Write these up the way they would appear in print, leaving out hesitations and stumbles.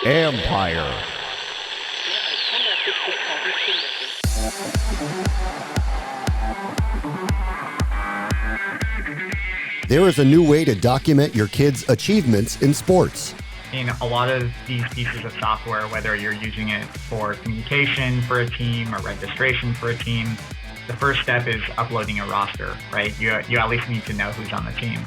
Empire. There is a new way to document your kids' achievements in sports. In a lot of these pieces of software, whether you're using it for communication for a team or registration for a team, the first step is uploading a roster, right? You at least need to know who's on the team.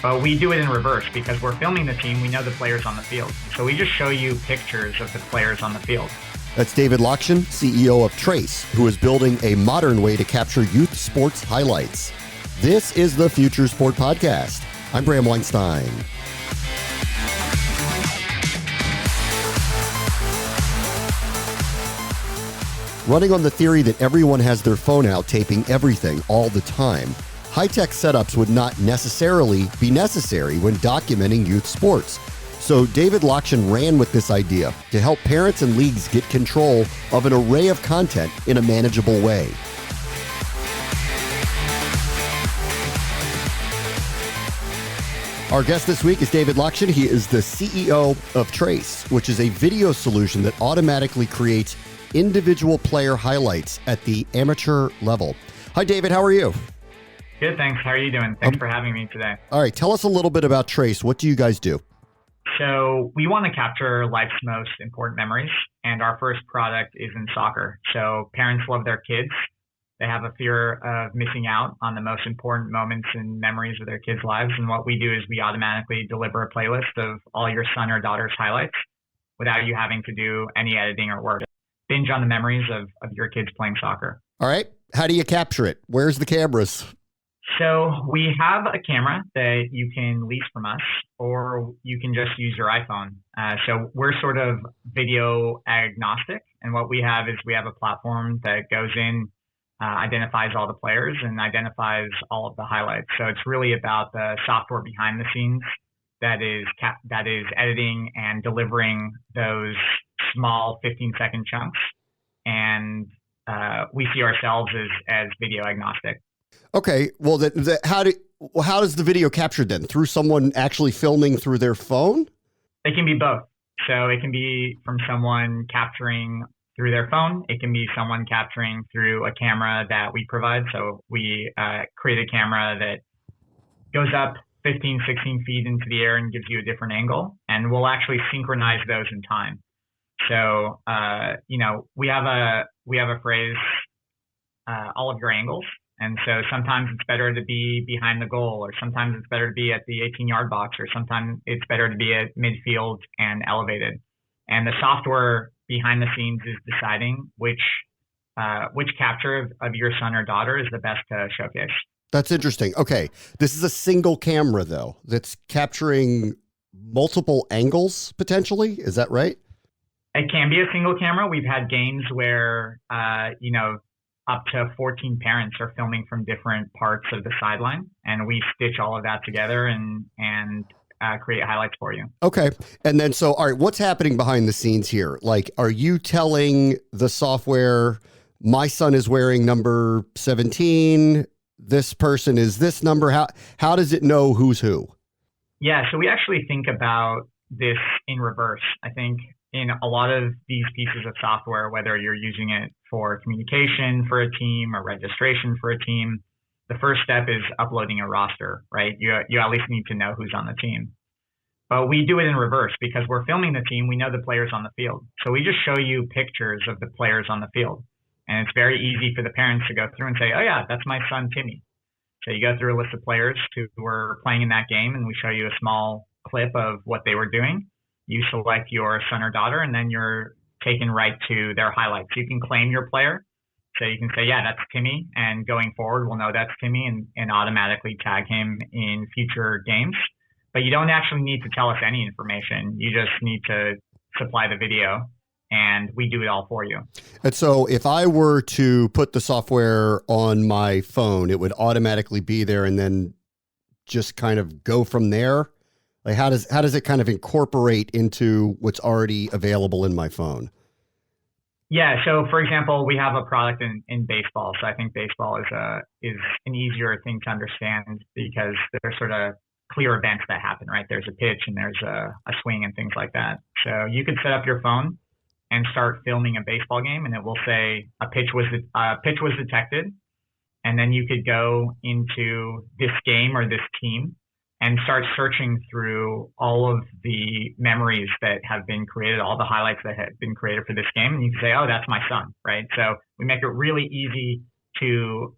But we do it in reverse because we're filming the team. We know the players on the field. So we just show you pictures of the players on the field. That's David Lokshin, CEO of Trace, who is building a modern way to capture youth sports highlights. This is the Future Sport Podcast. I'm Bram Weinstein. Running on the theory that everyone has their phone out taping everything all the time, high-tech setups would not necessarily be necessary when documenting youth sports. So David Lokshin ran with this idea to help parents and leagues get control of an array of content in a manageable way. Our guest this week is David Lokshin. He is the CEO of Trace, which is a video solution that automatically creates individual player highlights at the amateur level. Hi, David. How are you? Good, thanks. How are you doing? Thanks for having me today. All right. Tell us a little bit about Trace. What do you guys do? So we want to capture life's most important memories, and our first product is in soccer. So parents love their kids. They have a fear of missing out on the most important moments and memories of their kids' lives. And what we do is we automatically deliver a playlist of all your son or daughter's highlights without you having to do any editing or work. Binge on the memories of your kids playing soccer. All right. How do you capture it? Where's the cameras? So we have a camera that you can lease from us, or you can just use your iPhone. So we're sort of video agnostic. And what we have is we have a platform that goes in, identifies all the players and identifies all of the highlights. So it's really about the software behind the scenes that is editing and delivering those small 15-second chunks. And we see ourselves as video agnostic. Okay. Well, how does the video captured then? Through someone actually filming through their phone? It can be both. So it can be from someone capturing through their phone. It can be someone capturing through a camera that we provide. So we create a camera that goes up 15, 16 feet into the air and gives you a different angle. And we'll actually synchronize those in time. So, we have a phrase, all of your angles. And so sometimes it's better to be behind the goal, or sometimes it's better to be at the 18-yard box, or sometimes it's better to be at midfield and elevated. And the software behind the scenes is deciding which capture of your son or daughter is the best to showcase. That's interesting. Okay. This is a single camera, though, that's capturing multiple angles, potentially. Is that right? It can be a single camera. We've had games where, up to 14 parents are filming from different parts of the sideline, and we stitch all of that together and create highlights for you. Okay. And then, so, all right, what's happening behind the scenes here? Like, are you telling the software, my son is wearing number 17, this person is this number? How does it know who's who? Yeah, so we actually think about this in reverse. I think in a lot of these pieces of software, whether you're using it for communication for a team or registration for a team, the first step is uploading a roster, right? You at least need to know who's on the team. But we do it in reverse because we're filming the team. We know the players on the field. So we just show you pictures of the players on the field. And it's very easy for the parents to go through and say, oh yeah, that's my son, Timmy. So you go through a list of players who were playing in that game, and we show you a small clip of what they were doing. You select your son or daughter, and then you're taken right to their highlights. You can claim your player. So you can say, yeah, that's Timmy. And going forward, we'll know that's Timmy and automatically tag him in future games. But you don't actually need to tell us any information. You just need to supply the video, and we do it all for you. And so if I were to put the software on my phone, it would automatically be there and then just kind of go from there? Like, how does it kind of incorporate into what's already available in my phone? Yeah. So, for example, we have a product in baseball. So I think baseball is an easier thing to understand because they're sort of clear events that happen, right? There's a pitch and there's a swing and things like that. So you could set up your phone and start filming a baseball game, and it will say a pitch was detected, and then you could go into this game or this team and start searching through all of the memories that have been created, all the highlights that have been created for this game, and you can say, oh, that's my son, right? So we make it really easy to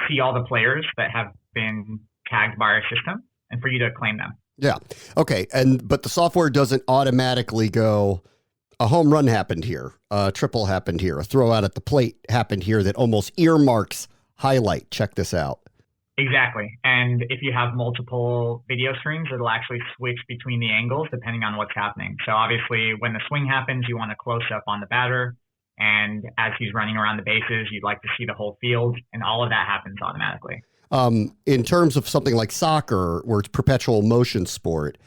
see all the players that have been tagged by our system and for you to claim them. Yeah. Okay. But the software doesn't automatically go, a home run happened here, a triple happened here, a throw out at the plate happened here, that almost earmarks highlight. Check this out. Exactly. And if you have multiple video streams, it'll actually switch between the angles depending on what's happening. So obviously when the swing happens, you want a close up on the batter. And as he's running around the bases, you'd like to see the whole field, and all of that happens automatically. In terms of something like soccer, where it's perpetual motion sport,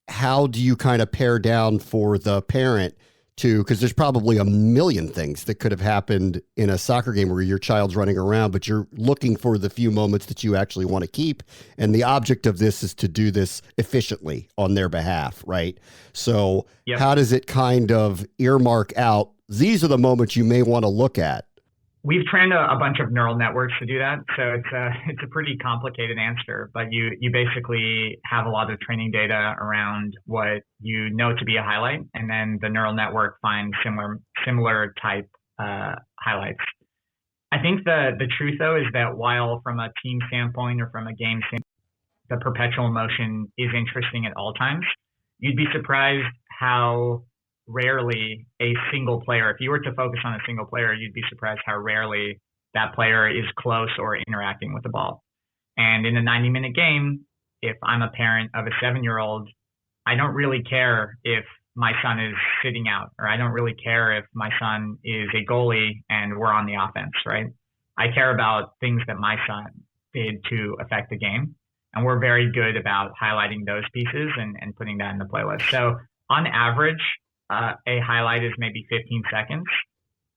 how do you kind of pare down for the parent to, because there's probably a million things that could have happened in a soccer game where your child's running around, but you're looking for the few moments that you actually want to keep. And the object of this is to do this efficiently on their behalf, right? So Yep. How does it kind of earmark out, these are the moments you may want to look at? We've trained a bunch of neural networks to do that. So it's a pretty complicated answer, but you basically have a lot of training data around what you know to be a highlight, and then the neural network finds similar type highlights. I think the truth though is that while from a team standpoint or from a game standpoint, the perpetual motion is interesting at all times, you'd be surprised how rarely a single player, if you were to focus on a single player, you'd be surprised how rarely that player is close or interacting with the ball. And in a 90-minute game, if I'm a parent of a 7-year-old, I don't really care if my son is sitting out, or I don't really care if my son is a goalie and we're on the offense, right? I care about things that my son did to affect the game. And we're very good about highlighting those pieces and putting that in the playlist. So on average, a highlight is maybe 15 seconds,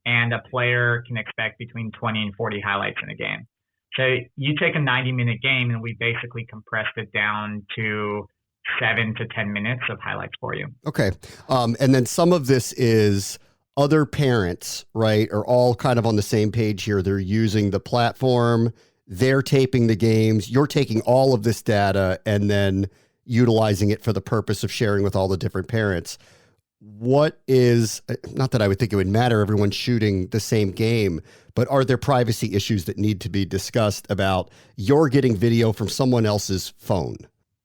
and a player can expect between 20 and 40 highlights in a game. So you take a 90-minute game, and we basically compressed it down to 7 to 10 minutes of highlights for you. Okay. And then some of this is other parents, right, are all kind of on the same page here. They're using the platform, they're taping the games, you're taking all of this data and then utilizing it for the purpose of sharing with all the different parents. What is, not that I would think it would matter, everyone's shooting the same game, but are there privacy issues that need to be discussed about you're getting video from someone else's phone?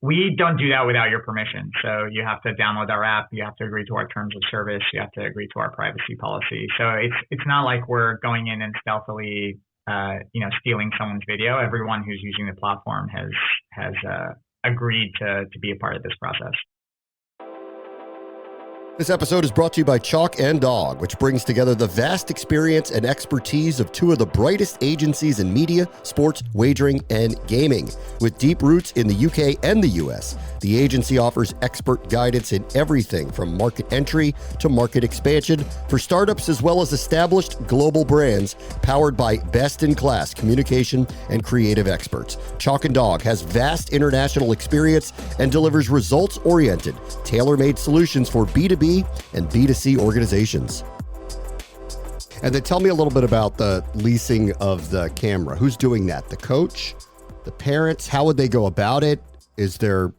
We don't do that without your permission. So you have to download our app, you have to agree to our terms of service, you have to agree to our privacy policy. So it's not like we're going in and stealthily stealing someone's video. Everyone who's using the platform has agreed to be a part of this process. This episode is brought to you by Chalk and Dog, which brings together the vast experience and expertise of two of the brightest agencies in media, sports, wagering, and gaming. With deep roots in the UK and the US, the agency offers expert guidance in everything from market entry to market expansion for startups as well as established global brands, powered by best-in-class communication and creative experts. Chalk and Dog has vast international experience and delivers results-oriented, tailor-made solutions for B2B and B2C organizations. And then tell me a little bit about the leasing of the camera. Who's doing that? The coach? The parents? How would they go about it?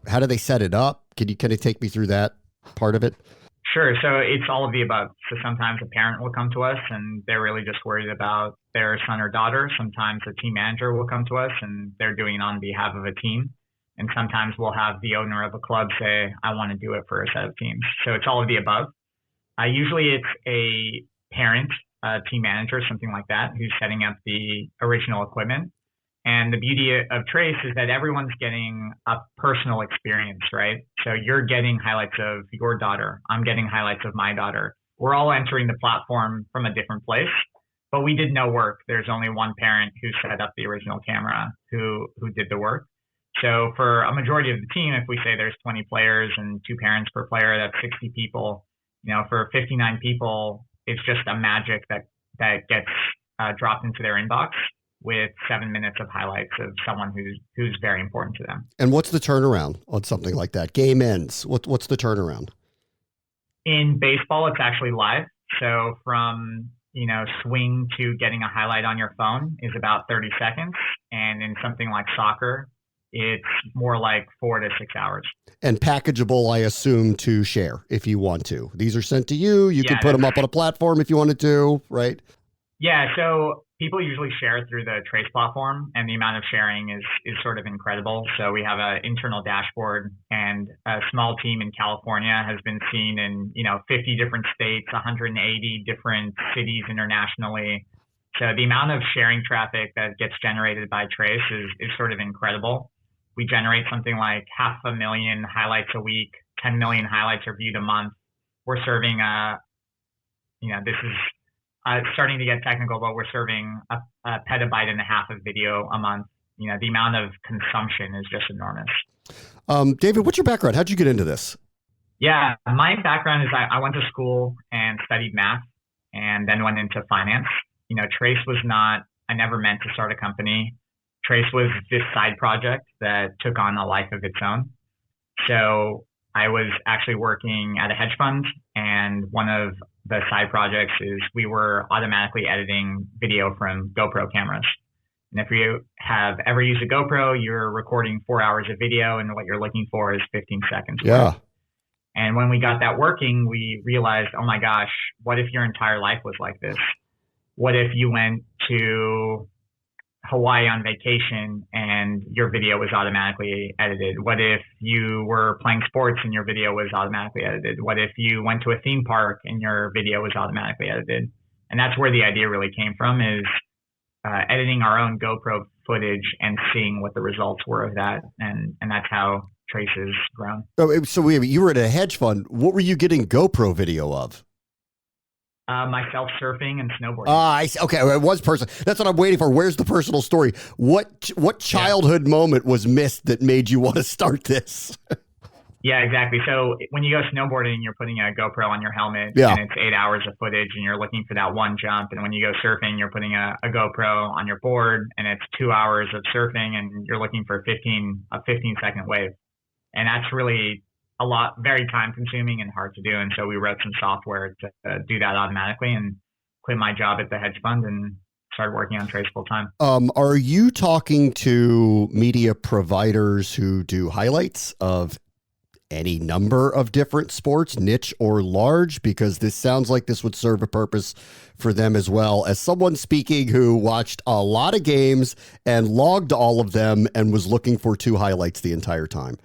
How do they set it up? Can you take me through that part of it? Sure. So it's all of the above. So sometimes a parent will come to us and they're really just worried about their son or daughter. Sometimes a team manager will come to us and they're doing it on behalf of a team. And sometimes we'll have the owner of a club say, I want to do it for a set of teams. So it's all of the above. Usually it's a parent, team manager, something like that, who's setting up the original equipment. And the beauty of Trace is that everyone's getting a personal experience, right? So you're getting highlights of your daughter. I'm getting highlights of my daughter. We're all entering the platform from a different place, but we did no work. There's only one parent who set up the original camera who did the work. So for a majority of the team, if we say there's 20 players and 2 parents per player, that's 60 people. For 59 people, it's just a magic that gets dropped into their inbox. with 7 minutes of highlights of someone who's very important to them. And what's the turnaround on something like that? Game ends. What's the turnaround? In baseball, it's actually live. So from, swing to getting a highlight on your phone is about 30 seconds. And in something like soccer, it's more like 4 to 6 hours. And packageable, I assume, to share if you want to. These are sent to you. You can put them up on a platform if you wanted to, right? Yeah. So people usually share through the Trace platform, and the amount of sharing is sort of incredible. So we have an internal dashboard, and a small team in California has been seen in 50 different states, 180 different cities internationally. So the amount of sharing traffic that gets generated by Trace is sort of incredible. We generate something like 500,000 highlights a week, 10 million highlights are viewed a month. We're serving this is starting to get technical, but we're serving a petabyte and a half of video a month. The amount of consumption is just enormous. David, what's your background? How'd you get into this? Yeah, my background is I went to school and studied math and then went into finance. Trace was I never meant to start a company. Trace was this side project that took on a life of its own. So I was actually working at a hedge fund, and one of the side projects is we were automatically editing video from GoPro cameras. And if you have ever used a GoPro, you're recording 4 hours of video, and what you're looking for is 15 seconds. Yeah. And when we got that working, we realized, oh my gosh, what if your entire life was like this? What if you went to Hawaii on vacation and your video was automatically edited? What if you were playing sports and your video was automatically edited? What if you went to a theme park and your video was automatically edited? And that's where the idea really came from, is editing our own GoPro footage and seeing what the results were of that. And that's how Trace has grown. So you were at a hedge fund. What were you getting GoPro video of? Myself surfing and snowboarding. Okay, it was personal. That's what I'm waiting for. Where's the personal story? What childhood moment was missed that made you want to start this? Yeah, exactly. So when you go snowboarding, you're putting a GoPro on your helmet, and it's 8 hours of footage, and you're looking for that one jump. And when you go surfing, you're putting a GoPro on your board, and it's 2 hours of surfing, and you're looking for a 15-second wave. And that's really very time consuming and hard to do. And so we wrote some software to do that automatically, and quit my job at the hedge fund and started working on Trace full time. Are you talking to media providers who do highlights of any number of different sports, niche or large? Because this sounds like this would serve a purpose for them as well. As someone speaking who watched a lot of games and logged all of them and was looking for 2 highlights the entire time.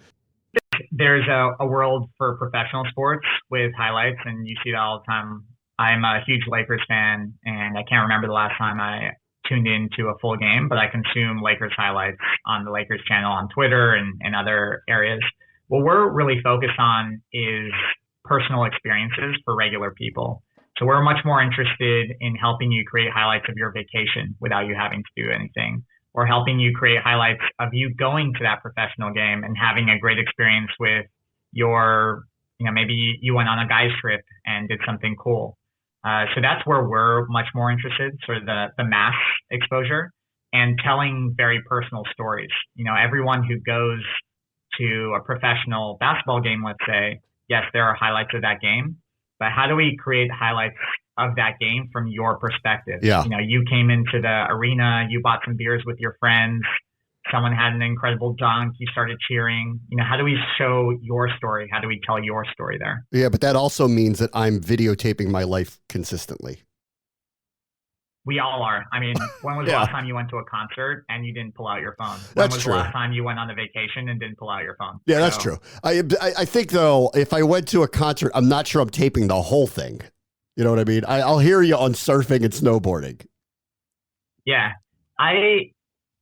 There's a world for professional sports with highlights, and you see that all the time. I'm a huge Lakers fan, and I can't remember the last time I tuned into a full game, but I consume Lakers highlights on the Lakers channel on Twitter and other areas. What we're really focused on is personal experiences for regular people. So we're much more interested in helping you create highlights of your vacation without you having to do anything, or helping you create highlights of you going to that professional game and having a great experience with maybe you went on a guy's trip and did something cool. So that's where we're much more interested, sort of the mass exposure and telling very personal stories. Everyone who goes to a professional basketball game, let's say, yes, there are highlights of that game, but how do we create highlights of that game from your perspective? Yeah. You came into the arena, you bought some beers with your friends, someone had an incredible dunk, you started cheering. How do we show your story? How do we tell your story there? Yeah, but that also means that I'm videotaping my life consistently. We all are. I mean, when was the last time you went to a concert and you didn't pull out your phone? When was true. The last time you went on a vacation and didn't pull out your phone? Yeah, that's true. I think, though, if I went to a concert, I'm not sure I'm taping the whole thing. You know what I mean? I'll hear you on surfing and snowboarding. Yeah.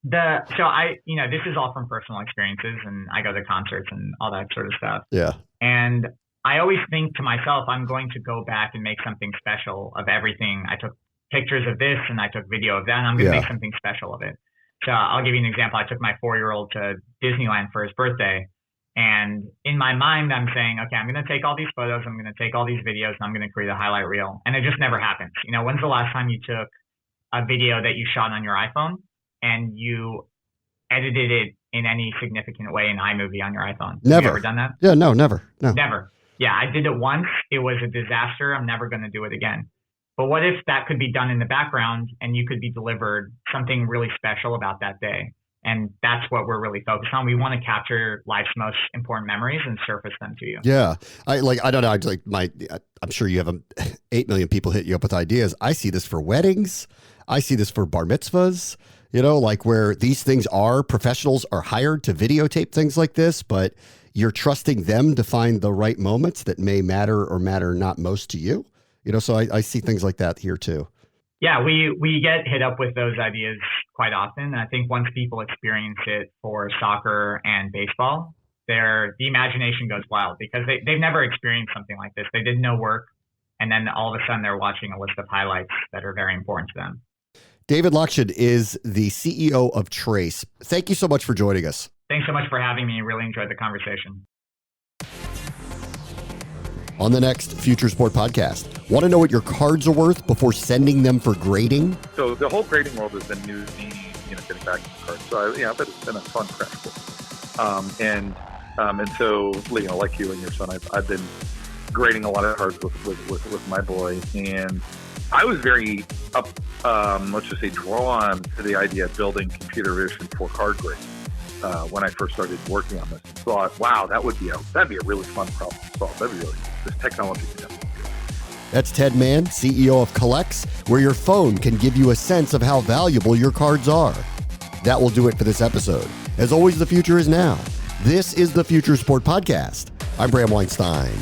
This is all from personal experiences, and I go to concerts and all that sort of stuff. Yeah. And I always think to myself, I'm going to go back and make something special of everything. I took pictures of this and I took video of that, and I'm going to make something special of it. So I'll give you an example. I took my 4-year-old to Disneyland for his birthday. And in my mind, I'm saying, okay, I'm going to take all these photos, I'm going to take all these videos, and I'm going to create a highlight reel. And it just never happens. When's the last time you took a video that you shot on your iPhone and you edited it in any significant way in iMovie on your iPhone? Never. Have you ever done that? Yeah, no, never. No. Never. Yeah, I did it once. It was a disaster. I'm never going to do it again. But what if that could be done in the background and you could be delivered something really special about that day? And that's what we're really focused on. We want to capture life's most important memories and surface them to you. Yeah. I don't know. I'm sure you have 8 million people hit you up with ideas. I see this for weddings. I see this for bar mitzvahs, like where these things professionals are hired to videotape things like this, but you're trusting them to find the right moments that may matter or matter not most to you. So I see things like that here too. Yeah, we get hit up with those ideas quite often. I think once people experience it for soccer and baseball, the imagination goes wild because they've never experienced something like this. They did no work, and then all of a sudden they're watching a list of highlights that are very important to them. David Lokshin is the CEO of Trace. Thank you so much for joining us. Thanks so much for having me. Really enjoyed the conversation. On the next Future Sport podcast, want to know what your cards are worth before sending them for grading? So the whole grading world has been new to me, getting back to the cards. So but it's been a fun crash course. And so, like you and your son, I've been grading a lot of cards with my boy, and I was very let's just say drawn to the idea of building computer vision for card grading. When I first started working on this, I thought, wow, that'd be a really fun problem to solve. This technology can definitely do it. That's Ted Mann, CEO of Collects, where your phone can give you a sense of how valuable your cards are. That will do it for this episode. As always, the future is now. This is the Future Sport Podcast. I'm Bram Weinstein.